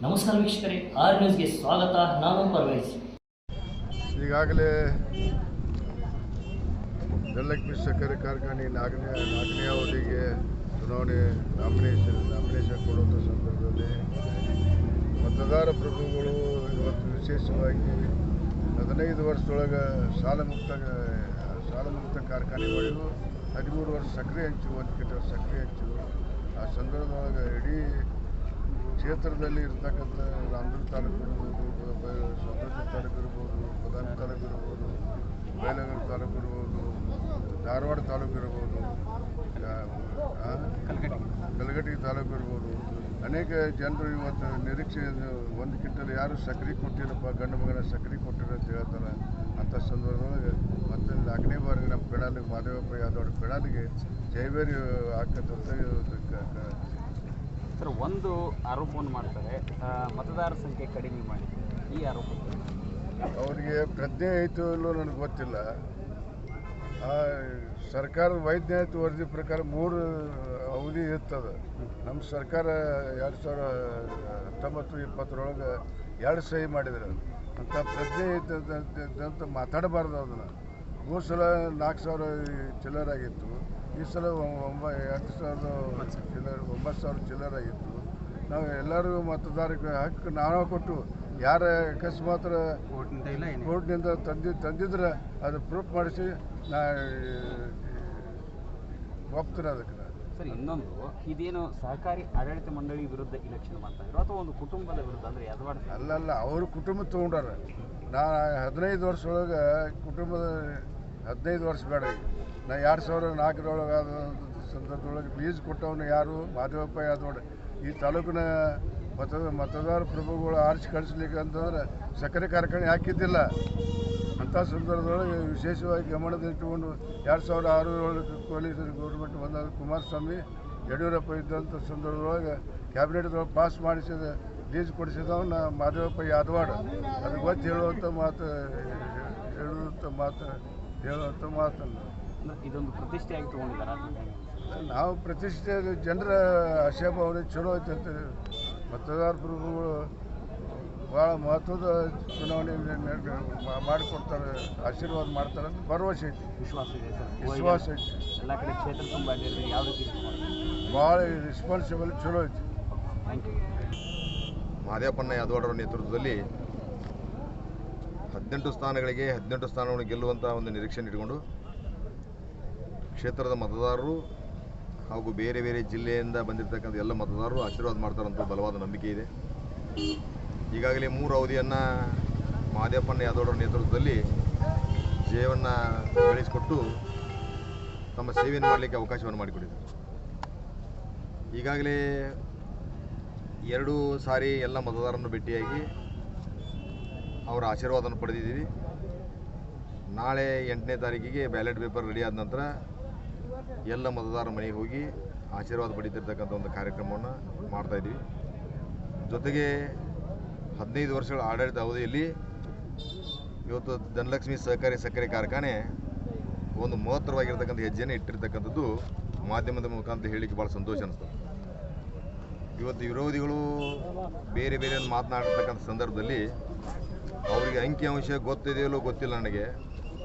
ನಮಸ್ಕಾರ ವೀಕ್ಷಕರೇ, ಆರ್ ನ್ಯೂಸ್ಗೆ ಸ್ವಾಗತ. ನಾನು ಪರ್ವೇಜ್. ಈಗಾಗಲೇ ಧನಲಕ್ಷ್ಮಿ ಸಕ್ಕರೆ ಕಾರ್ಖಾನೆ ನಾಲ್ಕನೇ ಅವಧಿಗೆ ಚುನಾವಣೆ ನಾಮಿನೇಷನ್ ಕೊಡುವಂಥ ಸಂದರ್ಭದಲ್ಲಿ ಮತದಾರ ಪ್ರಭುಗಳು ಇವತ್ತು ವಿಶೇಷವಾಗಿ 15 ವರ್ಷದೊಳಗೆ ಸಾಲ ಮುಕ್ತ ಕಾರ್ಖಾನೆ ಒಳಗೂ 13 ವರ್ಷ ಸಕ್ಕರೆ ಹಂಚಿದ್ರು, 1 ಕ್ವಿಂಟಲ್ ಸಕ್ಕರೆ ಹಂಚಿದ್ರು. ಆ ಸಂದರ್ಭದೊಳಗೆ ಇಡೀ ಕ್ಷೇತ್ರದಲ್ಲಿ ಇರ್ತಕ್ಕಂಥ ರಾಮದುರ್ಗ ತಾಲೂಕು ಇರ್ಬೋದು, ಸೌದತ್ತಿ ತಾಲೂಕು ಇರ್ಬೋದು, ಬದಾಮಿ ತಾಲೂಕು ಇರ್ಬೋದು, ಬೈಲಹೊಂಗಲ ತಾಲೂಕು ಇರ್ಬೋದು, ಧಾರವಾಡ ತಾಲೂಕು ಇರ್ಬೋದು, ಕಲಘಟಗಿ ತಾಲೂಕು ಇರ್ಬೋದು, ಅನೇಕ ಜನರು ಇವತ್ತು ನಿರೀಕ್ಷೆ 1 ಕ್ವಿಂಟಲ್ ಯಾರು ಸಕ್ಕರೆ ಕೊಟ್ಟಿರಪ್ಪ, ಗಂಡು ಮಗನ ಸಕ್ಕರೆ ಕೊಟ್ಟಿರೋ ಅಂತ ಹೇಳ್ತಾರೆ. ಅಂಥ ಸಂದರ್ಭದೊಳಗೆ ಮತ್ತೆ 4ನೇ ಬಾರಿಗೆ ನಮ್ಮ ಪೆಡಾಲಿಗೆ ಮಾದೇವಪ್ಪ ಯಾದವ್ ಪೆಡಾಲಿಗೆ ಜೈಬೇರಿ ಹಾಕಂತ ಸರ್, ಒಂದು ಆರೋಪವನ್ನು ಮಾಡ್ತಾರೆ, ಮತದಾರ ಸಂಖ್ಯೆ ಕಡಿಮೆ ಮಾಡಿ. ಈ ಆರೋಪ ಅವರಿಗೆ ಪ್ರಜ್ಞೆ ಐತೋ ಇಲ್ಲೋ ನನಗೆ ಗೊತ್ತಿಲ್ಲ. ಸರ್ಕಾರದ ವೈಜ್ಞಾನಿಕ ವರದಿ ಪ್ರಕಾರ 3 ಅವಧಿ ಇರ್ತದೆ. ನಮ್ಮ ಸರ್ಕಾರ 2019-20 2 ಸಹಿ ಮಾಡಿದ್ರು. ಅಂಥ ಪ್ರಜ್ಞೆ ಐತಂತ ಮಾತಾಡಬಾರ್ದು. ಅದನ್ನು 3 ಸಲ 4,000 ಚಿಲ್ಲರಾಗಿತ್ತು. ಈ ಸಲ 9,000 ಚಿಲ್ಲರಾಗಿತ್ತು. ನಾವು ಎಲ್ಲರಿಗೂ ಮತದಾರಕ್ಕೆ ಹಕ್ಕು ನಾವು ಕೊಟ್ಟು ಯಾರ ಅಕಸ್ಮಾತ್ ಕೋರ್ಟ್ನಿಂದ ತಂದಿದ್ರೆ ಅದು ಪ್ರೂಫ್ ಮಾಡಿಸಿ ನಾ ಒಪ್ತೀನಿ ಅದಕ್ಕೆ. ಸರ್, ಇನ್ನೊಂದು, ಇದೇನು ಸಹಕಾರಿ ಆಡಳಿತ ಮಂಡಳಿ ವಿರುದ್ಧ ಇಲೆಕ್ಷನ್ ಮಾಡ್ತಾ ಇದ್ರು ಅಥವಾ ಒಂದು ಕುಟುಂಬದ ವಿರುದ್ಧ? ಅಂದರೆ ಯದವಾಡ ಅಲ್ಲ, ಅವ್ರ ಕುಟುಂಬ ತೊಗೊಂಡಾರ. ನಾ 15 ವರ್ಷ ಒಳಗೆ ಕುಟುಂಬದ 15 ವರ್ಷ ಬೇಡ. ನಾ 2004 ಆದ ಸಂದರ್ಭದೊಳಗೆ ಲೀಸ್ ಕೊಟ್ಟವನು ಯಾರು? ಮಾದೇವಪ್ಪ ಯಾದವ್. ಈ ತಾಲೂಕಿನ ಮತದಾರ ಪ್ರಭುಗಳು ಆರಿಸಿ ಕಳಿಸ್ಲಿಕ್ಕೆ ಅಂತಂದ್ರೆ ಸಕ್ಕರೆ ಕಾರ್ಖಾನೆ ಹಾಕಿದ್ದಿಲ್ಲ. ಅಂಥ ಸಂದರ್ಭದೊಳಗೆ ವಿಶೇಷವಾಗಿ ಗಮನದಲ್ಲಿಟ್ಟುಕೊಂಡು 2006 ಕೋಲಿಸರು ಗೌರ್ಮೆಂಟ್ ಬಂದಾಗ ಕುಮಾರಸ್ವಾಮಿ ಯಡಿಯೂರಪ್ಪ ಇದ್ದಂಥ ಸಂದರ್ಭದೊಳಗೆ ಕ್ಯಾಬಿನೆಟ್ದೊಳಗೆ ಪಾಸ್ ಮಾಡಿಸಿದ ಲೀಸ್ ಕೊಡಿಸಿದವನ್ನ ಮಾದೇವಪ್ಪ ಯಾದವಾಡ. ಅದು ಗೊತ್ತು ಹೇಳುವಂಥ ಮಾತನ್ನು ಇದೊಂದು ಪ್ರತಿಷ್ಠೆಯಾಗಿ ತೊಗೊಂಡಿದ್ದಾರೆ. ನಾವು ಪ್ರತಿಷ್ಠೆ ಜನರ ಆಶಾಭಾವನೆ ಚಲೋ ಐತೆ. ಮತದಾರ ಪ್ರಭುಗಳು ಭಾಳ ಮಹತ್ವದ ಚುನಾವಣೆ ಮಾಡಿಕೊಡ್ತಾರೆ, ಆಶೀರ್ವಾದ ಮಾಡ್ತಾರೆ ಅಂತ ಭರವಸೆ ಐತಿ, ವಿಶ್ವಾಸ ಐತಿ. ಎಲ್ಲ ಕಡೆ ಕ್ಷೇತ್ರ ತುಂಬ ಯಾವ ರೀತಿ ಭಾಳ ರೆಸ್ಪಾನ್ಸಿಬಲ್ ಚಲೋ ಐತಿ. Thank you. ಮಾದೇವಪ್ಪನ ಯಾದವಾಡರ ನೇತೃತ್ವದಲ್ಲಿ 18 ಸ್ಥಾನಗಳಿಗೆ 18 ಸ್ಥಾನಗಳನ್ನು ಗೆಲ್ಲುವಂಥ ಒಂದು ನಿರೀಕ್ಷೆ ಇಟ್ಕೊಂಡು ಕ್ಷೇತ್ರದ ಮತದಾರರು ಹಾಗೂ ಬೇರೆ ಬೇರೆ ಜಿಲ್ಲೆಯಿಂದ ಬಂದಿರತಕ್ಕಂಥ ಎಲ್ಲ ಮತದಾರರು ಆಶೀರ್ವಾದ ಮಾಡ್ತಾರಂತ ಬಲವಾದ ನಂಬಿಕೆ ಇದೆ. ಈಗಾಗಲೇ 3 ಅವಧಿಯನ್ನು ಮಾದೇವಪ್ಪನ ಯಾದವಾಡರ ನೇತೃತ್ವದಲ್ಲಿ ಜಯವನ್ನು ಗಳಿಸಿಕೊಟ್ಟು ತಮ್ಮ ಸೇವೆಯನ್ನು ಮಾಡಲಿಕ್ಕೆ ಅವಕಾಶವನ್ನು ಮಾಡಿಕೊಟ್ಟಿದ್ದಾರೆ. ಈಗಾಗಲೇ 2 ಸಾರಿ ಎಲ್ಲ ಮತದಾರರನ್ನು ಭೇಟಿಯಾಗಿ ಅವರ ಆಶೀರ್ವಾದವನ್ನು ಪಡೆದಿದ್ದೀವಿ. ನಾಳೆ 8ನೇ ತಾರೀಕಿಗೆ ಬ್ಯಾಲೆಟ್ ಪೇಪರ್ ರೆಡಿ ಆದ ನಂತರ ಎಲ್ಲ ಮತದಾರರ ಮನೆಗೆ ಹೋಗಿ ಆಶೀರ್ವಾದ ಪಡೀತಿರ್ತಕ್ಕಂಥ ಒಂದು ಕಾರ್ಯಕ್ರಮವನ್ನು ಮಾಡ್ತಾಯಿದ್ದೀವಿ. ಜೊತೆಗೆ 15 ವರ್ಷಗಳ ಆಡಳಿತ ಅವಧಿಯಲ್ಲಿ ಇವತ್ತು ಧನಲಕ್ಷ್ಮಿ ಸಹಕಾರಿ ಸಕ್ಕರೆ ಕಾರ್ಖಾನೆ ಒಂದು ಮಹತ್ತರವಾಗಿರ್ತಕ್ಕಂಥ ಹೆಜ್ಜೆಯನ್ನು ಇಟ್ಟಿರ್ತಕ್ಕಂಥದ್ದು ಮಾಧ್ಯಮದ ಮುಖಾಂತರ ಹೇಳಲಿಕ್ಕೆ ಭಾಳ ಸಂತೋಷ ಅನಿಸ್ತದೆ. ಇವತ್ತು ವಿರೋಧಿಗಳು ಬೇರೆ ಬೇರೆ ಮಾತನಾಡಿರ್ತಕ್ಕಂಥ ಸಂದರ್ಭದಲ್ಲಿ ಅವರಿಗೆ ಅಂಕಿಅಂಶ ಗೊತ್ತಿದೆಯಲ್ಲೋ ಗೊತ್ತಿಲ್ಲ ನನಗೆ.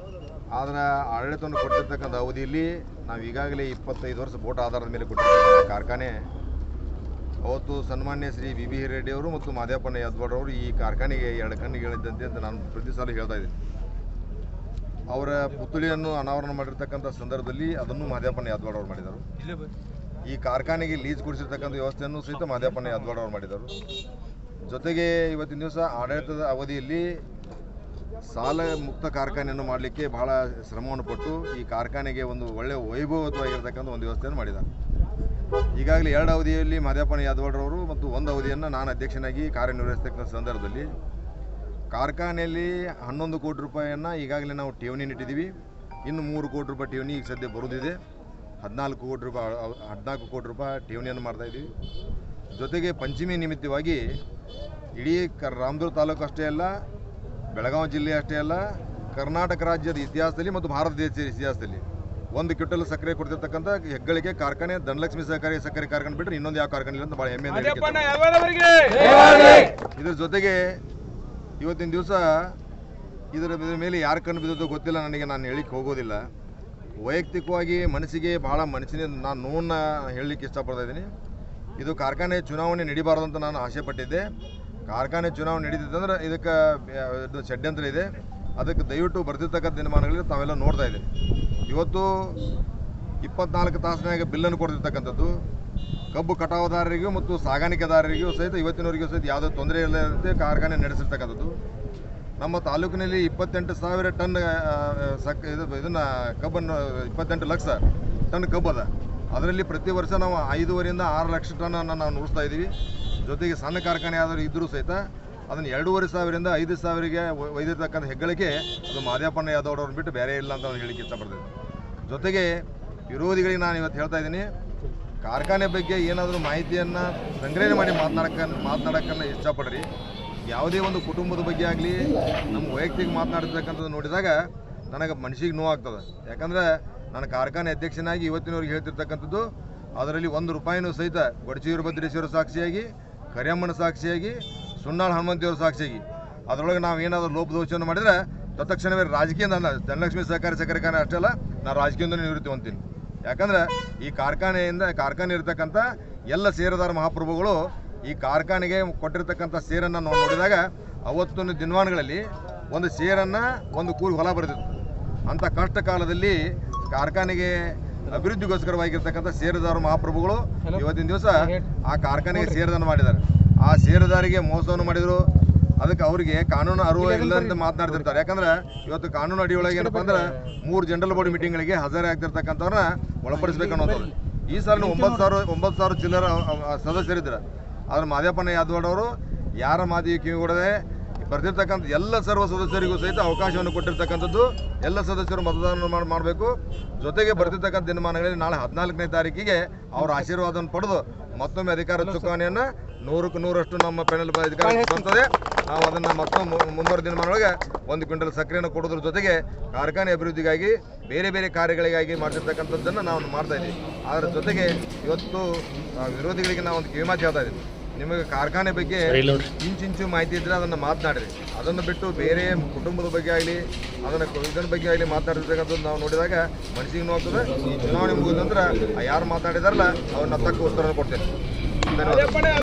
ಆದರೆ ಆಡಳಿತವನ್ನು ಕೊಟ್ಟಿರ್ತಕ್ಕಂಥ ಅವಧಿಯಲ್ಲಿ ನಾವು ಈಗಾಗಲೇ 25 ವರ್ಷ ವೋಟ್ ಆಧಾರದ ಮೇಲೆ ಕೊಟ್ಟಿರ್ತಕ್ಕಂಥ ಕಾರ್ಖಾನೆ ಅವತ್ತು ಸನ್ಮಾನ್ಯ ಶ್ರೀ ಬಿ ಹಿರೇಡ್ಡಿ ಅವರು ಮತ್ತು ಮಾದೇವಪ್ಪನ ಯಾದವಾಡರವರು ಈ ಕಾರ್ಖಾನೆಗೆ 2 ಕಣ್ಣಿಗೆ ಹೇಳಿದ್ದಂತೆ ಅಂತ ನಾನು ಪ್ರತಿ ಸಲ ಹೇಳ್ತಾ ಇದ್ದೀನಿ. ಅವರ ಪುತ್ಥಳಿಯನ್ನು ಅನಾವರಣ ಮಾಡಿರ್ತಕ್ಕಂಥ ಸಂದರ್ಭದಲ್ಲಿ ಅದನ್ನು ಮಾದೇವಪ್ಪನ ಯಾದವಾಡರವರು ಮಾಡಿದರು. ಈ ಕಾರ್ಖಾನೆಗೆ ಲೀಸ್ ಕೊಡಿಸಿರ್ತಕ್ಕಂಥ ವ್ಯವಸ್ಥೆಯನ್ನು ಸಹಿತ ಮಾದೇವಪ್ಪನ ಯಾದವಾಡರವರು ಮಾಡಿದರು. ಜೊತೆಗೆ ಇವತ್ತಿನ ದಿವಸ ಆಡಳಿತದ ಅವಧಿಯಲ್ಲಿ ಸಾಲ ಮುಕ್ತ ಕಾರ್ಖಾನೆಯನ್ನು ಮಾಡಲಿಕ್ಕೆ ಬಹಳ ಶ್ರಮವನ್ನು ಪಟ್ಟು ಈ ಕಾರ್ಖಾನೆಗೆ ಒಂದು ಒಳ್ಳೆಯ ವೈಭವವಾಗಿರ್ತಕ್ಕಂಥ ಒಂದು ವ್ಯವಸ್ಥೆಯನ್ನು ಮಾಡಿದ್ದಾರೆ. ಈಗಾಗಲೇ 2 ಅವಧಿಯಲ್ಲಿ ಮಾದೇವಪ್ಪನ ಯಾದವಾಡರವರು ಮತ್ತು 1 ಅವಧಿಯನ್ನು ನಾನು ಅಧ್ಯಕ್ಷನಾಗಿ ಕಾರ್ಯನಿರ್ವಹಿಸ್ತಕ್ಕಂಥ ಸಂದರ್ಭದಲ್ಲಿ ಕಾರ್ಖಾನೆಯಲ್ಲಿ 11 ಕೋಟಿ ರೂಪಾಯಿಯನ್ನು ಈಗಾಗಲೇ ನಾವು ಠೇವಣಿ ಇಟ್ಟಿದ್ದೀವಿ. ಇನ್ನು 3 ಕೋಟಿ ರೂಪಾಯಿ ಠೇವಣಿ ಈಗ ಸದ್ಯ ಬರುವುದಿದೆ. 14 ಕೋಟಿ ರೂಪಾಯಿ ಠೇವಣಿಯನ್ನು ಮಾಡ್ತಾಯಿದ್ದೀವಿ. ಜೊತೆಗೆ ಪಂಚಮಿ ನಿಮಿತ್ತವಾಗಿ ಇಡೀ ರಾಮದುರ್ಗ ತಾಲೂಕು ಅಷ್ಟೇ ಅಲ್ಲ, ಬೆಳಗಾವಿ ಜಿಲ್ಲೆ ಅಷ್ಟೇ ಅಲ್ಲ, ಕರ್ನಾಟಕ ರಾಜ್ಯದ ಇತಿಹಾಸದಲ್ಲಿ ಮತ್ತು ಭಾರತ ದೇಶದ ಇತಿಹಾಸದಲ್ಲಿ 1 ಕ್ವಿಂಟಲ್ ಸಕ್ಕರೆ ಕೊಡ್ತಿರ್ತಕ್ಕಂಥ ಹೆಗ್ಗಳಿಕೆ ಕಾರ್ಖಾನೆ ಧನಲಕ್ಷ್ಮಿ ಸಹಕಾರಿ ಸಕ್ಕರೆ ಕಾರ್ಖಾನೆ ಬಿಟ್ಟರೆ ಇನ್ನೊಂದು ಯಾವ ಕಾರ್ಖಾನೆ ಇಲ್ಲ ಅಂತ ಭಾಳ ಹೆಮ್ಮೆಯಿಂದ ಇದ್ರ ಜೊತೆಗೆ ಇವತ್ತಿನ ದಿವಸ ಇದರ ಮೇಲೆ ಯಾರು ಕಣ್ಣು ಬಿದ್ದೋ ಗೊತ್ತಿಲ್ಲ ನನಗೆ, ನಾನು ಹೇಳಿಕ್ಕೆ ಹೋಗೋದಿಲ್ಲ. ವೈಯಕ್ತಿಕವಾಗಿ ಮನಸ್ಸಿಗೆ ಭಾಳ ಮನಸ್ಸಿನಿಂದ ನಾನು ನೋವನ್ನ ಹೇಳಲಿಕ್ಕೆ ಇಷ್ಟಪಡ್ತಾ ಇದ್ದೀನಿ. ಇದು ಕಾರ್ಖಾನೆ ಚುನಾವಣೆ ನಡೀಬಾರ್ದು ಅಂತ ನಾನು ಆಸೆ ಪಟ್ಟಿದ್ದೆ. ಕಾರ್ಖಾನೆ ಚುನಾವಣೆ ನಡೀತಿದ್ದಂದ್ರೆ ಇದಕ್ಕೆ ಷಡ್ಯಂತ್ರ ಇದೆ. ಅದಕ್ಕೆ ದಯವಿಟ್ಟು ಬರ್ತಿರ್ತಕ್ಕಂಥ ದಿನಮಾನಗಳಲ್ಲಿ ತಾವೆಲ್ಲ ನೋಡ್ತಾ ಇದ್ದೀವಿ. ಇವತ್ತು 24 ತಾಸಿನಾಗ ಬಿಲ್ಲನ್ನು ಕೊಡ್ತಿರ್ತಕ್ಕಂಥದ್ದು ಕಬ್ಬು ಕಟಾವುದಾರರಿಗೂ ಮತ್ತು ಸಾಗಾಣಿಕೆದಾರರಿಗೂ ಸಹಿತ ಇವತ್ತಿನವರಿಗೂ ಸಹಿತ ಯಾವುದೇ ತೊಂದರೆ ಇಲ್ಲದಂತೆ ಕಾರ್ಖಾನೆ ನಡೆಸಿರ್ತಕ್ಕಂಥದ್ದು. ನಮ್ಮ ತಾಲೂಕಿನಲ್ಲಿ 28,000 ಟನ್ ಇದನ್ನು ಕಬ್ಬನ್ನು 28 ಲಕ್ಷ ಟನ್ ಕಬ್ಬು ಅದ. ಅದರಲ್ಲಿ ಪ್ರತಿ ವರ್ಷ ನಾವು 5.5 ರಿಂದ 6 ಲಕ್ಷ ಟನ್ನನ್ನು ನಾವು ನುಡಿಸ್ತಾ ಇದ್ದೀವಿ. ಜೊತೆಗೆ ಸಣ್ಣ ಕಾರ್ಖಾನೆ ಆದರೂ ಇದ್ದರೂ ಸಹಿತ ಅದನ್ನು 2,500 ರಿಂದ 5,000ಗೆ ಒಯ್ದಿರ್ತಕ್ಕಂಥ ಹೆಗ್ಗಳಿಕೆ ಅದು ಮಾದೇವಪ್ಪ ಯಾದವ್ರವ್ರನ್ನ ಬಿಟ್ಟು ಬೇರೆ ಇಲ್ಲ ಅಂತ ನಾನು ಹೇಳಿಕ್ಕೆ ಇಷ್ಟಪಡ್ತೀನಿ. ಜೊತೆಗೆ ವಿರೋಧಿಗಳಿಗೆ ನಾನು ಇವತ್ತು ಹೇಳ್ತಾ ಇದ್ದೀನಿ, ಕಾರ್ಖಾನೆ ಬಗ್ಗೆ ಏನಾದರೂ ಮಾಹಿತಿಯನ್ನು ಸಂಗ್ರಹಣೆ ಮಾಡಿ ಮಾತನಾಡೋಕ್ಕನ್ನು ಇಷ್ಟಪಡ್ರಿ. ಯಾವುದೇ ಒಂದು ಕುಟುಂಬದ ಬಗ್ಗೆ ಆಗಲಿ ನಮ್ಮ ವೈಯಕ್ತಿಕ ಮಾತನಾಡ್ತಕ್ಕಂಥದ್ದು ನೋಡಿದಾಗ ನನಗೆ ಮನಸ್ಸಿಗೆ ನೋವಾಗ್ತದೆ. ಯಾಕಂದರೆ ನಾನು ಕಾರ್ಖಾನೆ ಅಧ್ಯಕ್ಷನಾಗಿ ಇವತ್ತಿನವ್ರಿಗೆ ಹೇಳ್ತಿರ್ತಕ್ಕಂಥದ್ದು, ಅದರಲ್ಲಿ 1 ರೂಪಾಯಿನೂ ಸಹಿತ ಗೊಡಚಿ ವೀರಭದ್ರೇಶ್ವರ ಸಾಕ್ಷಿಯಾಗಿ, ಕರಿಯಮ್ಮನ ಸಾಕ್ಷಿಯಾಗಿ, ಸುಣ್ಣಾಳ ಹನುಮಂತಿಯವರ ಸಾಕ್ಷಿಯಾಗಿ ಅದರೊಳಗೆ ನಾವು ಏನಾದರೂ ಲೋಪದೋಷವನ್ನು ಮಾಡಿದರೆ ತತ್ಕ್ಷಣವೇ ರಾಜಕೀಯದಿಂದ ಧನಲಕ್ಷ್ಮಿ ಸಹಕಾರಿ ಸಕ್ಕರೆ ಕಾರ್ಖಾನೆ ಅಷ್ಟೇ ಅಲ್ಲ, ನಾನು ರಾಜಕೀಯದಿಂದ ನಿವೃತ್ತಿ ಹೊಂತೀನಿ. ಯಾಕಂದರೆ ಈ ಕಾರ್ಖಾನೆ ಇರತಕ್ಕಂಥ ಎಲ್ಲ ಷೇರುದಾರ ಮಹಾಪ್ರಭುಗಳು ಈ ಕಾರ್ಖಾನೆಗೆ ಕೊಟ್ಟಿರ್ತಕ್ಕಂಥ ಷೇರನ್ನು ನಾವು ನೋಡಿದಾಗ ಅವತ್ತಿನ ದಿನಮಾನಗಳಲ್ಲಿ ಒಂದು ಷೇರನ್ನು ಒಂದು ಕೂಲಿ ಹೊಲ ಬರೆದಿತ್ತು. ಅಂಥ ಕಷ್ಟ ಕಾಲದಲ್ಲಿ ಕಾರ್ಖಾನೆಗೆ ಅಭಿವೃದ್ಧಿಗೋಸ್ಕರವಾಗಿರ್ತಕ್ಕಂಥ ಷೇರುದಾರ ಮಹಾಪ್ರಭುಗಳು ಇವತ್ತಿನ ದಿವಸ ಆ ಕಾರ್ಖಾನೆಗೆ ಷೇರುದಾನ ಮಾಡಿದ್ದಾರೆ. ಆ ಷೇರುದಾರಿಗೆ ಮೋಸವನ್ನು ಮಾಡಿದರು. ಅದಕ್ಕೆ ಅವರಿಗೆ ಕಾನೂನು ಅರಿವು ಇಲ್ಲ ಅಂತ ಮಾತನಾಡ್ತಿರ್ತಾರೆ. ಯಾಕಂದ್ರೆ ಇವತ್ತು ಕಾನೂನು ಅಡಿಯೊಳಗೆ ಏನಪ್ಪ ಅಂದ್ರೆ 3 ಜನರಲ್ ಬಾಡಿ ಮೀಟಿಂಗ್ಗಳಿಗೆ ಹಾಜರಾಗ್ತಿರ್ತಕ್ಕಂಥವ್ರನ್ನ ಒಳಪಡಿಸ್ಬೇಕು ಅನ್ನೋದು. ಈ ಸಾಲ 9,000 ಚಿಲ್ಲರ ಸದಸ್ಯರಿದ್ದಾರೆ. ಆದ್ರೆ ಮಾದೇವಪ್ಪ ಯಾದವಾಡವರು ಯಾರ ಮಾದಿಗೆ ಕಿವಿಗೊಡದೆ ಬರ್ತಿರ್ತಕ್ಕಂಥ ಎಲ್ಲ ಸರ್ವ ಸದಸ್ಯರಿಗೂ ಸಹಿತ ಅವಕಾಶವನ್ನು ಕೊಟ್ಟಿರ್ತಕ್ಕಂಥದ್ದು. ಎಲ್ಲ ಸದಸ್ಯರು ಮತದಾನ ಮಾಡಬೇಕು. ಜೊತೆಗೆ ಬರ್ತಿರ್ತಕ್ಕಂಥ ದಿನಮಾನಗಳಲ್ಲಿ ನಾಳೆ 14ನೇ ತಾರೀಕಿಗೆ ಅವರ ಆಶೀರ್ವಾದವನ್ನು ಪಡೆದು ಮತ್ತೊಮ್ಮೆ ಅಧಿಕಾರ ಚುಕ್ಕಾಣಿಯನ್ನು 100ಕ್ಕೆ 100ರಷ್ಟು ನಮ್ಮ ಪ್ಯಾನೆಲ್ ಅಧಿಕಾರ ಬರ್ತದೆ. ನಾವು ಅದನ್ನು ಮತ್ತೊಮ್ಮೆ ಮುಂಬರುವ ದಿನಮಾನೊಳಗೆ 1 ಕ್ವಿಂಟಲ್ ಸಕ್ಕರೆಯನ್ನು ಕೊಡೋದ್ರ ಜೊತೆಗೆ ಕಾರ್ಖಾನೆ ಅಭಿವೃದ್ಧಿಗಾಗಿ ಬೇರೆ ಬೇರೆ ಕಾರ್ಯಗಳಿಗಾಗಿ ಮಾಡ್ತಿರ್ತಕ್ಕಂಥದ್ದನ್ನು ನಾವು ಮಾಡ್ತಾ ಇದ್ದೀವಿ. ಅದರ ಜೊತೆಗೆ ಇವತ್ತು ವಿರೋಧಿಗಳಿಗೆ ನಾವು ಒಂದು ಕಿವಿಮಾತು ಹೇಳ್ತಾ ಇದ್ದೀವಿ, ನಿಮಗೆ ಕಾರ್ಖಾನೆ ಬಗ್ಗೆ ಇಂಚಿಂಚು ಮಾಹಿತಿ ಇದ್ದರೆ ಅದನ್ನು ಮಾತನಾಡಿರಿ. ಅದನ್ನು ಬಿಟ್ಟು ಬೇರೆ ಕುಟುಂಬದ ಬಗ್ಗೆ ಆಗಲಿ ಇದರ ಬಗ್ಗೆ ಆಗಲಿ ಮಾತನಾಡಿರ್ತಕ್ಕಂಥದ್ದು ನಾವು ನೋಡಿದಾಗ ಮನಸ್ಸಿಗೆ ನೋಡ್ತದೆ. ಚುನಾವಣೆ ಮುಗಿದ ನಂತರ ಯಾರು ಮಾತನಾಡಿದಾರಲ್ಲ ಅವ್ರನ್ನ ತಕ್ಕ ಉತ್ತರವನ್ನು ಕೊಡ್ತೇನೆ. ಧನ್ಯವಾದ.